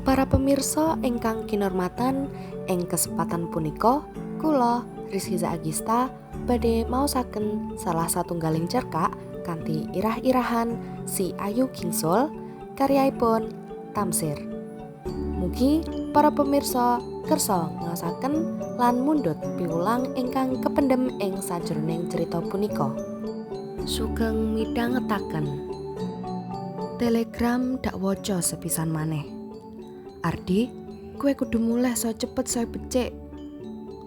Para pemirsa ingkang kinurmatan, ing kesempatan punika kula Rizkiza Agista badhe maosaken salah satunggaling cerkak kanthi irah-irahan Si Ayu Kingsul karyaipun Tamsir. Mugi para pemirsa kersa ngaosaken lan mundhut piwulang ingkang kependhem ing sajroning crita punika. Sugeng midhangetaken. Telegram dak waca sepisan maneh. Ardi, kowe kudu mulih so cepet so becik.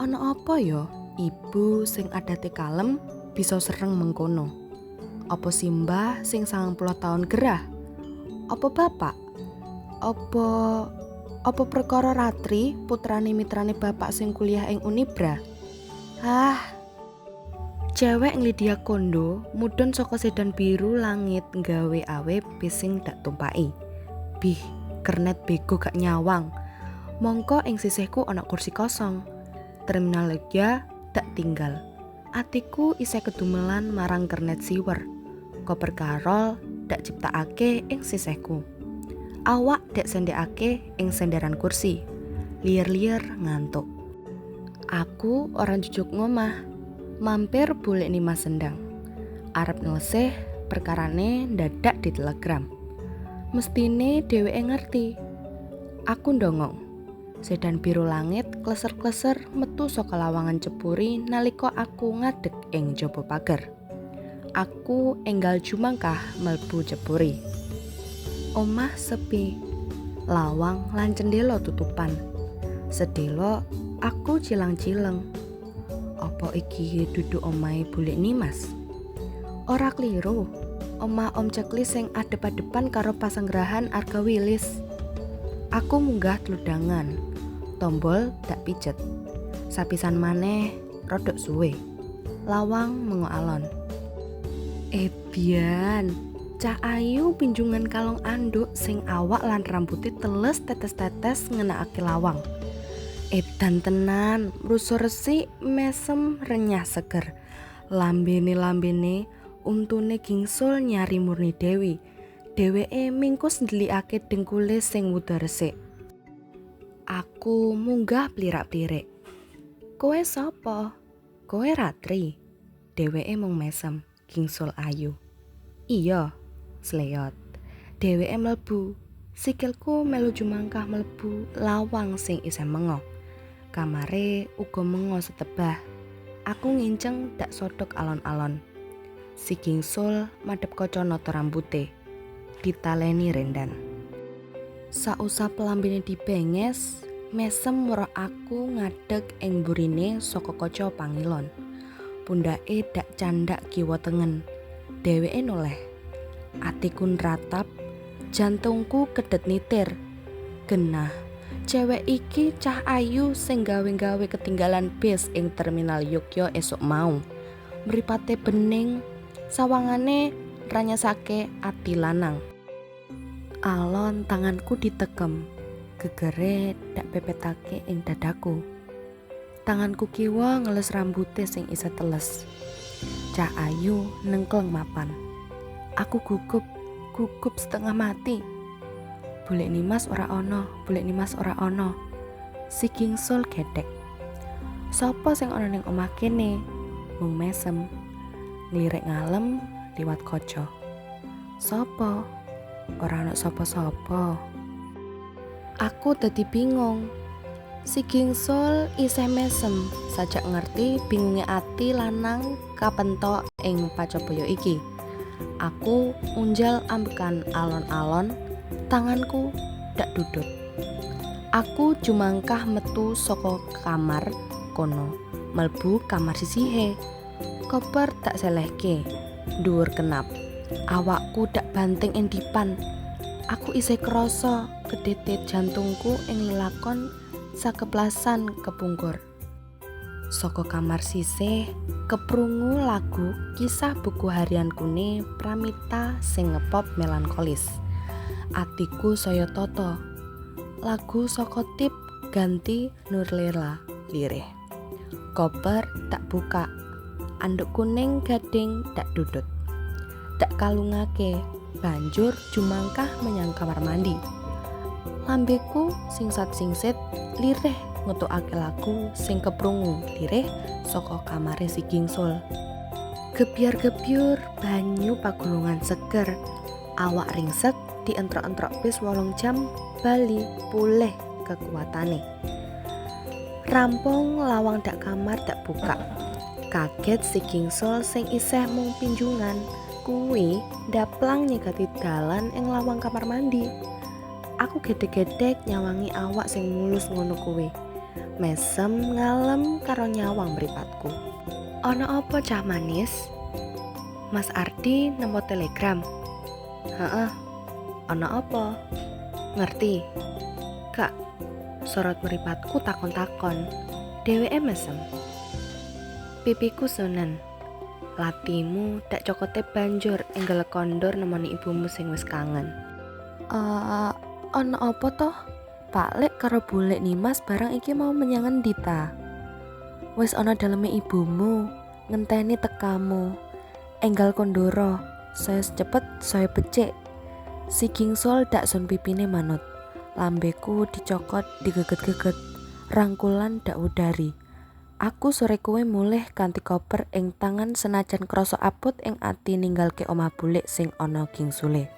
Ana apa ya? Ibu sing adate kalem bisa sereng mengkono. Apa simbah sing 90 tahun gerah? Apa bapak? Apa perkara Ratri putrane mitrane bapak sing kuliah ing Unibra? Cewek nglidia kondo mudhun saka sedan biru langit nggawe awe bising dak tumpaki. Bih, kernet bego gak nyawang. Mongko ing sisihku ana kursi kosong. Terminal lega dak tinggal. Atiku isih kedumelan marang kernet siwer. Koper karol dak ciptakake ing sisihku. Awak dak sendekake ing senderan kursi. Lier-lier ngantuk. Aku orang jujuk ngomah. Mampir boleh nih Mas Sendang. Arep ngeleseh perkarane ndadak di Telegram. Mestine dheweke ngerti. Aku ndongong. Sedan biru langit kleser-kleser metu saka lawangan cepuri nalika aku ngadeg ing jaba pager. Aku enggal jumangkah mlebu cepuri. Omah sepi. Lawang lan cendela tutupan. Sedelo aku cilang-cileng. Apa iki duduk omahe Bulik Nimas? Ora kliru. Omah Om Ceklis sing adep-adepan karo pasanggrahan Arga Wilis. Aku munggah tludangan. Tombol dak pijet. Sapisan maneh rodok suwe. Lawang mengo alon. Bian, Cah Ayu pinjungan kalong anduk sing awak lan rambutnya teles tetes-tetes ngenakake lawang. Edan tenan, rusuh resik, mesem, renyah seger. Lambene untune gingsul nyari murni Dewi. Dheweke mingkus ndelikake dengkule sing wuda resik. Aku munggah plirak-plirik. Kowe sapa? Kowe Ratri? Dheweke mung mesem, gingsul ayu. Iya, sleyot. Dheweke mlebu. Sikilku melu jumangkah mlebu lawang sing isih mengo. Kamare uga mengo setebah. Aku nginceng dak sodok alon-alon. Si gingsul madhep kaca nata rambute. Ditaleni rendan. Sausap lambene dibenges, mesem weruh aku ngadeg ing burine saka kaca pangilon. Pundake dak candhak kiwa tengen. Dheweke noleh. Atiku nratap, jantungku kedet nitir. Genah, cewek iki Cah Ayu sing gawe-gawe ketinggalan bis ing terminal Yogya esuk mau. Mripate bening, sawangane ranyasake ati lanang. Alon tanganku ditekem, gegere dak pepetake ing dadaku. Tanganku kiwa ngeles rambute sing isih teles. Cah Ayu nengkleng mapan. Aku gugup setengah mati. Bulik Nimas ora ana. Si gingsul gedek. Sapa sing ana ning omah kene? Mung mesem. Nglirik ngalem liwat kaca. Sapa? Ora ana sapa-sapa. Aku dadi bingung. Si gingsul isih mesem, sajak ngerti bingunge ati lanang kapentok ing pacabaya iki. Aku unjal ambekan alon-alon, tanganku dak dudut. Aku jumangkah metu saka kamar kono, mlebu kamar sisihe. Koper tak selehke, dhuwur kenap. Awakku dak banting ing dipan. Aku isih krasa kedetet jantungku ing lelakon sakeplasan kepungkur. Saka kamar sisih keprungu lagu kisah buku hariankune Pramita sing ngepop melankolis. Atiku saya toto. Lagu saka tip ganti Nurlela lirih. Koper tak buka. Anduk kuning gading tak dudut. Tak kalungake, banjur jumangkah menyang kamar mandi. Lambeku singsat singsit lirih ngetukake lagu sing keprungu lirih saka kamare si Gingsul. Gebyar-gebyur banyu pagulungan seger, awak ringsek dientrok-entrok bis 8 jam bali pulih kekuatane. Rampung lawang dak kamar dak buka. Kaget si Gingsul sing isih mung pinjungan kuwi ndaplang nyegati dalan ing lawang kamar mandi. Aku gedhe-gedhe nyawangi awak sing mulus ngono kuwi. Mesem ngalem karo nyawang mripatku. Ana apa cah manis? Mas Ardi nemu telegram. Heeh. Ana apa? Ngerti? Kak, sorot mripatku takon-takon. Dheweke mesem. Pipiku sonen. Latimu dak cokote banjur enggel kondor nemoni ibumu sing wis kangen. Ana apa toh? Pak Lek karo Bulek Nimas barang iki mau menyang endi ta? Wis ana daleme ibumu, ngenteni tekamu. Enggal kondoro, saya cepet, saya becik. Si Gingsul dak sun pipine manut. Lambeku dicokot, digeget-geget. Rangkulan dak udari. Aku sore kuwe mulih kanthi koper ing tangan senajan krasa abot ing ati ninggalke omah Bulek sing ana Gingsule.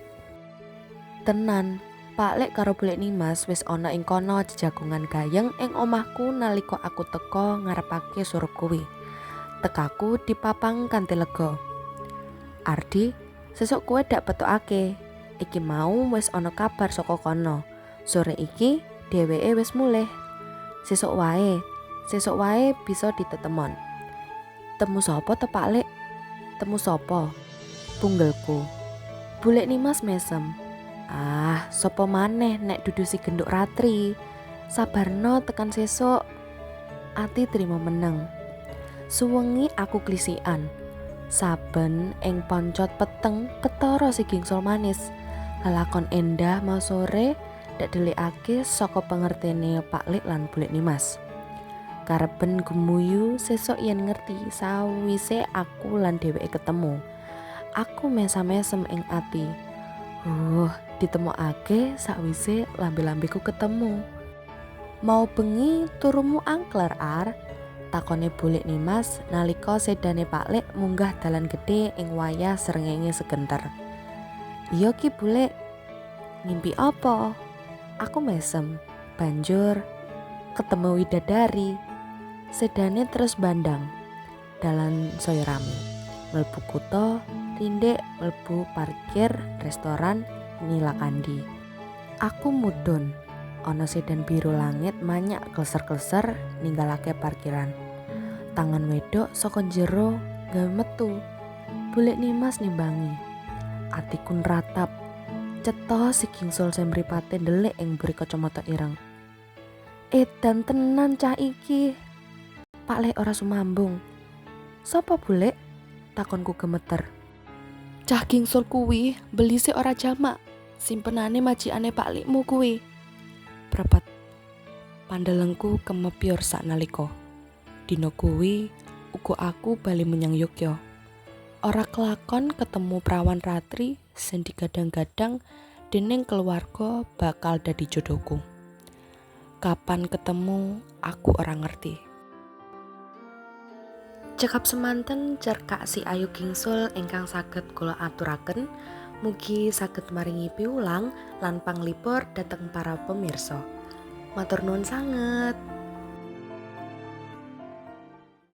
Tenan, Pak Lek karo Bulek Nimas wis ana ing kono jejagungan gayeng ing omahku nalika aku teka ngarepake suruh kuwi. Tekaku dipapang kanthi lega. Ardi, sesuk kowe dak petokake. Iki mau wis ana kabar saka kono. Sore iki dheweke wis mulih. Sesuk wae bisa ditetemon. Temu sapa to Pak Lek? Temu sapa? Punggelku. Bulek Nimas mesem. Sapa maneh nek dudu si genduk ratri. Sabarno tekan sesuk. Ati trimo meneng. Suwengi aku klisikan. Saben ing poncot peteng ketara si Gingsul manis. Lelakon endah mau sore dak delikake saka pengertene Pak Lek lan Bulek Nimas. Kareben gemuyu sesuk yen ngerti sawise aku lan dheweke ketemu. Aku mesam-mesem ing ati. Ditemokake sakwise lambe-lambeku ketemu. Mau bengi turumu angkler takone Bulek Nimas nalika sedane Pak Lek munggah dalan gedhe ing wayah srengenge segenter. Iya ki Bulek. Ngimpi apa? Aku mesem. Banjur ketemu widadari. Sedane terus bandang. Dalan saya rame. Mlebu kutha, rindhik mlebu parkir restoran Nilakandi. Aku mudhun. Ana sedan biru langit manyak kleser-kleser ninggalake parkiran. Tangan wedok saka njero gawe metu. Bulek Nimas nimbangi. Atiku nratap. Cetha si Gingsul sing mripate ndelik ing mburi kacamata ireng. Edan tenan cah iki. Pak Lek ora sumambung. Sapa Bulek? Takonku gemeter. Cah Gingsul kuwi beli sik ora jamak. Simpenane majikane Pak Lekmu kuwi. Prepet. Pandelengku kemepyor saknalika. Dina kuwi uga aku bali menyang Yogya. Ora kelakon ketemu prawan ratri sing digadang-gadang dening keluarga bakal dadi jodohku. Kapan ketemu aku ora ngerti. Cekap semanten cerkak si Ayu Gingsul ingkang saged kula aturaken. Mugi saged maringi piwulang lan panglipur dhateng para pemirsa. Matur nuwun sanget.